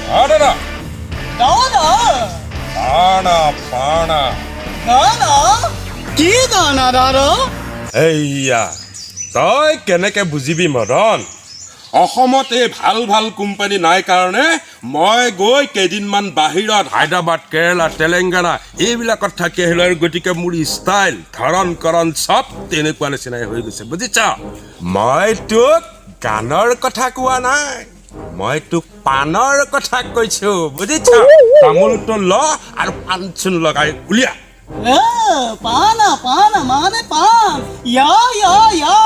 দাদা দাদা পানা পানা দাদা কি দানা দাদা এইয়া তই কেনেকে বুজিবি মদন অসমত এই ভাল ভাল কোম্পানী নাই কাৰণে মই গৈ কেইদিনমান বাহিৰত হায়দৰাবাদ কেৰেলা তেলেংগানা এইবিলাকত থাকি আহিলোঁ আৰু গতিকে মোৰ ষ্টাইল ধৰণ কৰণ চব তেনেকুৱা নিচিনাই হৈ গৈছে বুজিছ মই তোক গানৰ কথা কোৱা নাই মই তোক পানৰ কথা কৈছো বুজিছ তামোলটো ল আৰু পাণ চূণ লগাই উলিয়া পানা পানা মানে পান ইয়া ইয়া ইয়া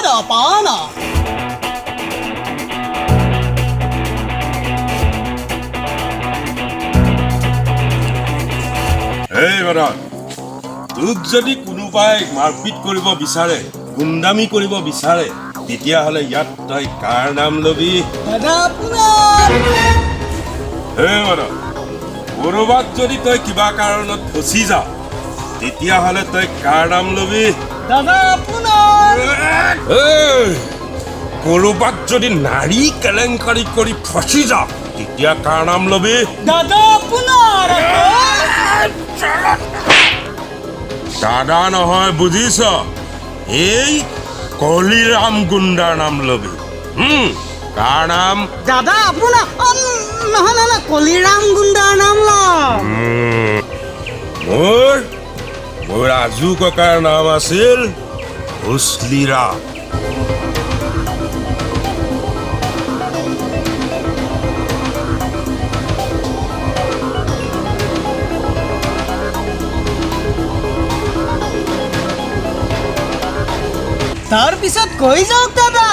দাদা পানা এই মদন তোক যদি কোনোবাই মাৰপিট কৰিব বিচাৰে গুণ্ডামি কৰিব বিচাৰে তেতিয়াহ'লে ইয়াত তই কাৰ নাম ল'বি দাদা আপোনাৰ হে মদন ক'ৰবাত যদি তই কিবা কাৰণত ফচি যাৱ তেতিয়াহ'লে তই কাৰ নাম ল'বি দাদা আপোনাৰ ক'ৰবাত যদি নাৰী কেলেংকাৰী কৰি ফচি যাৱ তেতিয়া কাৰ নাম ল'বি দাদা আপোনাৰ দাদা নহয় বুজিছ এই কলিৰাম গুণ্ডাৰ নাম ল'বি কাৰ নাম দাদা আপোনাৰ নহয় নহয় কলিৰাম গুণ্ডাৰ নাম মোৰ ৰাজু ককাৰ নাম আছিল ভোচলিৰাম তাৰ পিছত কৈ যাওক দাদা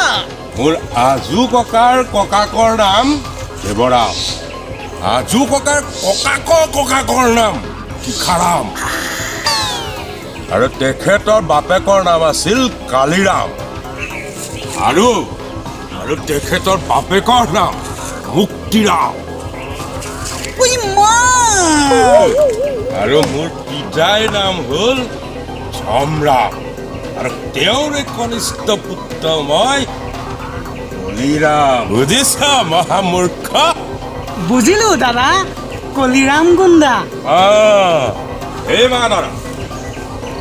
মোৰ আজু ককাৰ ককাকৰ নাম দেৱৰাম আজু ককাৰ ককাকৰ নাম কিখাৰাম আৰু তেখেতৰ বাপেকৰ নাম আছিল কালিৰাম আৰু তেখেতৰ বাপেকৰ নাম মুক্তিৰাম আৰু মোৰ পিতাইৰ নাম হ'ল ঝমৰাম আৰু তেওঁৰে কনিষ্ঠ পুত্ৰ মই কলিৰাম বুজিছ মহামূৰ্খ বুজিলো দাদা কলিৰাম গুণ্ডা এই মা দাদা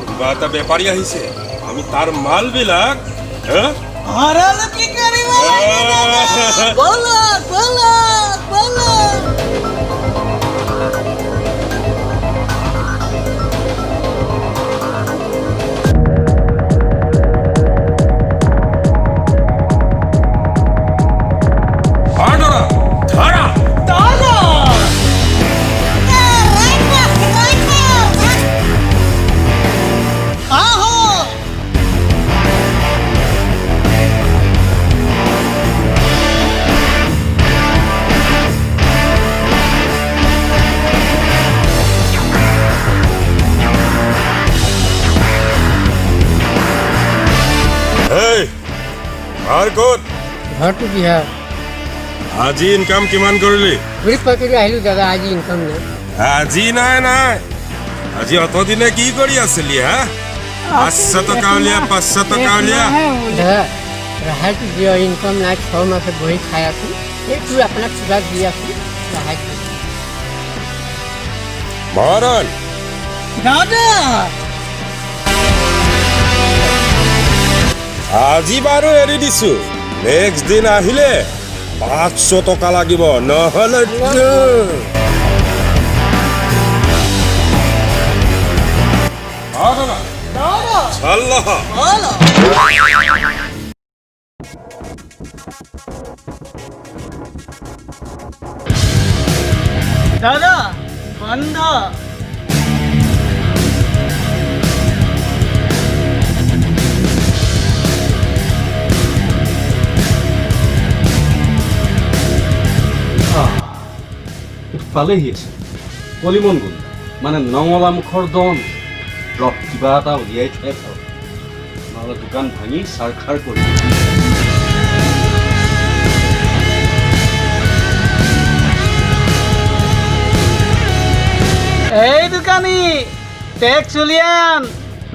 কিবা এটা বেপাৰী আহিছে আমি তাৰ মালবিলাক হৰালকি কৰিব বলক বলক বলক ঘৰটো বিহাৰ আজি ইনকাম কিমান কৰিলি ঘূৰি পকি আহিলোঁ দাদা আজি ইনকাম নাই আজি নাই আজি অতদিনে কি কৰি আছিলি হা 500 টকা উলিয়া 500 টকা উলিয়া দাদা ৰেহাইটো দিয় ইনকাম নাই 6 মাছে বহি খাই আছোঁ এইটো আপোনাক কিবা দি আছোঁ ৰেহাইটো মদন দাদা আজি বাৰু এৰি দিছো নেক্সট দিন আহিলে 500 টকা লাগিব নহ'লে আল্লাহ দাদা বন্ধ পালেহি আছে কলিমন গুণ মানে নঙলা মুখৰ দন ৰস কিবা এটা উলিয়াই থৈ খাওঁ নহ'লে দোকান ভাঙি চাৰখাৰ কৰি এই দোকানী টেক্স উলিয়ান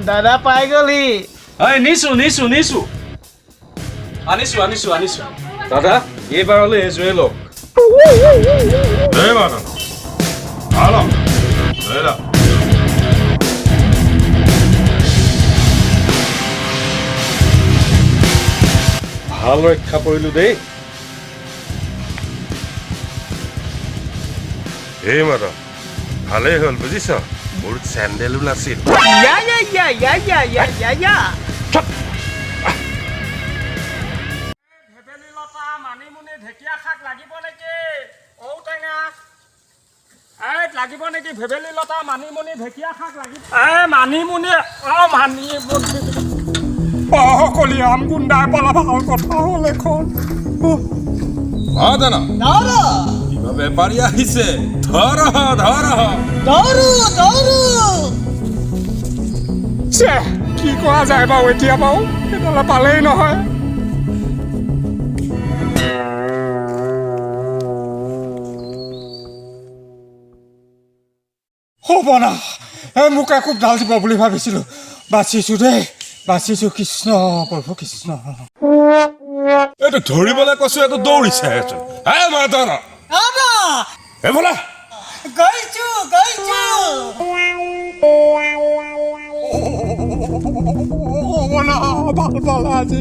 দাদা পাই গ'লহি নিছো আনিছো দাদা এইবাৰলৈ এযোৰে লওক এই মাদন ভাল লৈ ল ভাল ৰক্ষা কৰিলো দেই এই মাদন ভালেই হ'ল বুজিছ মোৰ চেণ্ডেলো নাছিল ভেবেলি লতা মানিমুনি ঢেকীয়া শাক লাগিব নেকি ঔটেঙা লাগিব নেকি ভেবেলি লতা মানিমুনি ঢেকীয়া শাক লাগিব মানিমুনি মানিমুনি কলিয়াম গুণ্ডাই পালা ভাল কথা হ'ল এখন মাদন কিবা বেপাৰী আহিছে ধৰ কি কৰা যায় বাৰু এতিয়া বাৰু তেতিয়াহ'লে পালেই নহয় হ'ব না মোক একো ডাল দিব বুলি ভাবিছিলোঁ বাচিছোঁ দেই বাচিছোঁ কৃষ্ণ প্ৰভু কৃষ্ণ এইটো ধৰিবলৈ কৈছো এইটো দৌৰিছে হে মাদন এই বোলা গৈছো ভাল পালা আজি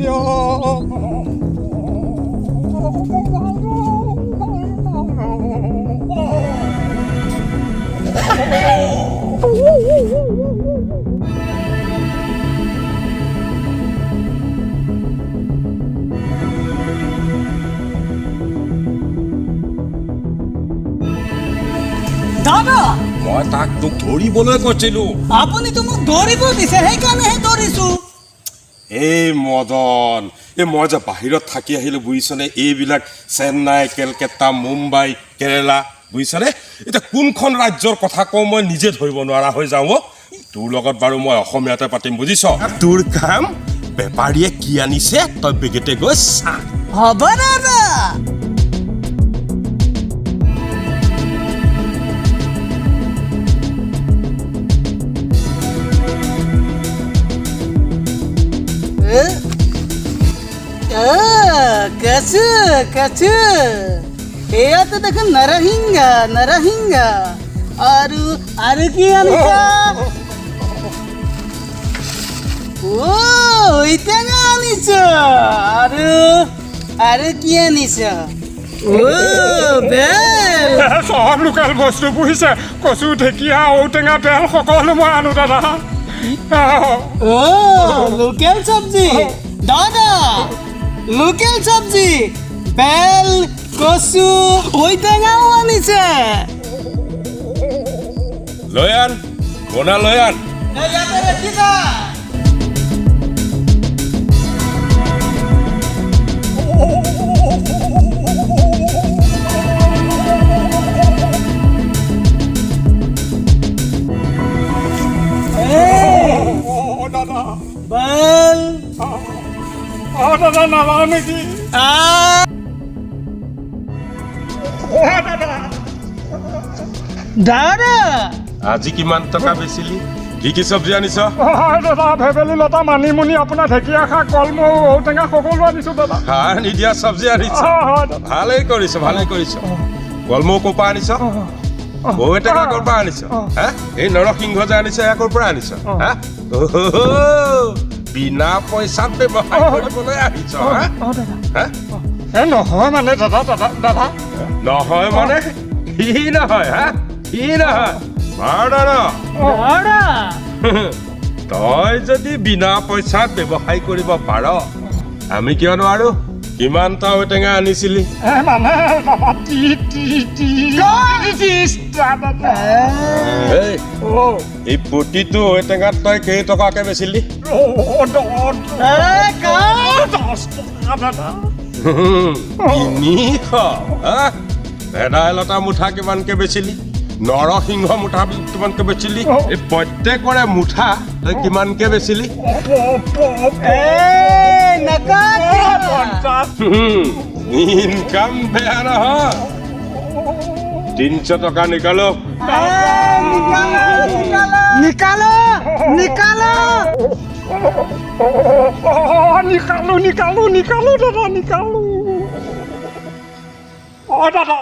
দাদা মই তাক তোক ধৰিবলৈ কৈছিলো আপুনিতো মোক ধৰিব দিছে সেইকাৰণেহে ধৰিছো এই মদন মই যে বাহিৰত থাকি আহিলো বুজিছনে এইবিলাক চেন্নাই কেলকাতা মুম্বাই কেৰেলা বুজিছনে এতিয়া কোনখন ৰাজ্যৰ কথা কওঁ মই নিজে ধৰিব নোৱাৰা হৈ যাওঁ তোৰ লগত বাৰু মই অসমীয়াতে পাতিম বুজিছ তোৰ কাম বেপাৰীয়ে কি আনিছে তই বেগেতে গৈ চা হ'ব দাদা कछु एयातो देखो नरहिंगा आरु की आनिसा इतना आनिसा आरु की आनिसा बेल সব লোকেল বস্তু পুহিছে কচু ঢেকীয়া ঔটেঙা বেল সকলো মই আনো দাদা লোকেল সবজি দাদা লোকেল সবজি বেল কচু ঔটেঙাও আনিছে লৈ আন মোনা লৈ আন ইয়াতে ৰাখি যা বেল দাদা নালাও নেকি দাদা আজি কিমান টকা বেচিলি কি চব্জি আনিছ দাদা ভেবেলি লতা মানিমুনি আপোনাৰ ঢেকীয়া শাক কলমৌ ঔটেঙা সকলো আনিছোঁ দাদা সাৰ নিদিয়া চব্জি আনিছ ভালেই কৰিছ কলমৌ ক'ৰ পৰা আনিছ ঔটেঙা ক'ৰ পৰা আনিছ হা এই নৰসিংহ যে আনিছ এয়া ক'ৰ পৰা আনিছ হা বিনা পইচাত ব্যৱসায় কৰিবলৈ আহিছ নহয় মানে দাদা নহয় মানে কি নহয় হা কি নহয় তই যদি বিনা পইচাত ব্যৱসায় কৰিব পাৰ আমি কিয় নোৱাৰো কিমানটা ঔটেঙা আনিছিলি মানে এই প্ৰতিটো ঔটেঙাত তই কেইটকাকে বেচিলি 300 ভেদাইলতা মুঠা কিমানকে বেচিলি নৰসিংহ মুঠা কিমানকে বেচিলি এই প্ৰত্যেকৰে মুঠা তই কিমানকে বেচিলি ইনকাম বেয়া নহয় 300 টকা নিকালো নিকালো নিকালো নিকালো নিকালো নিকালো দাদা নিকালো দাদা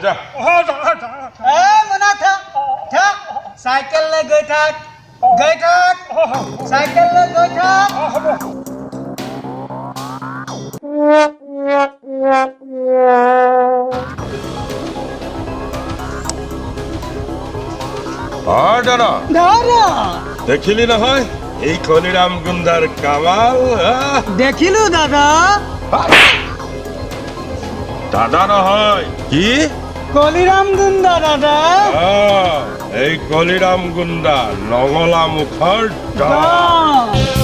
যা মনা থাক থাক চাইকেল লৈ গৈ থাক চাইকেল লৈ গৈ থাক দাদা দাদা দেখিলি নহয় এই কলিৰাম গুণ্ডাৰ কামাল দেখিলো দাদা দাদা নহয় কি কলিৰাম গুণ্ডা দাদা এই কলিৰাম গুণ্ডা নঙলা মুখৰ ডন।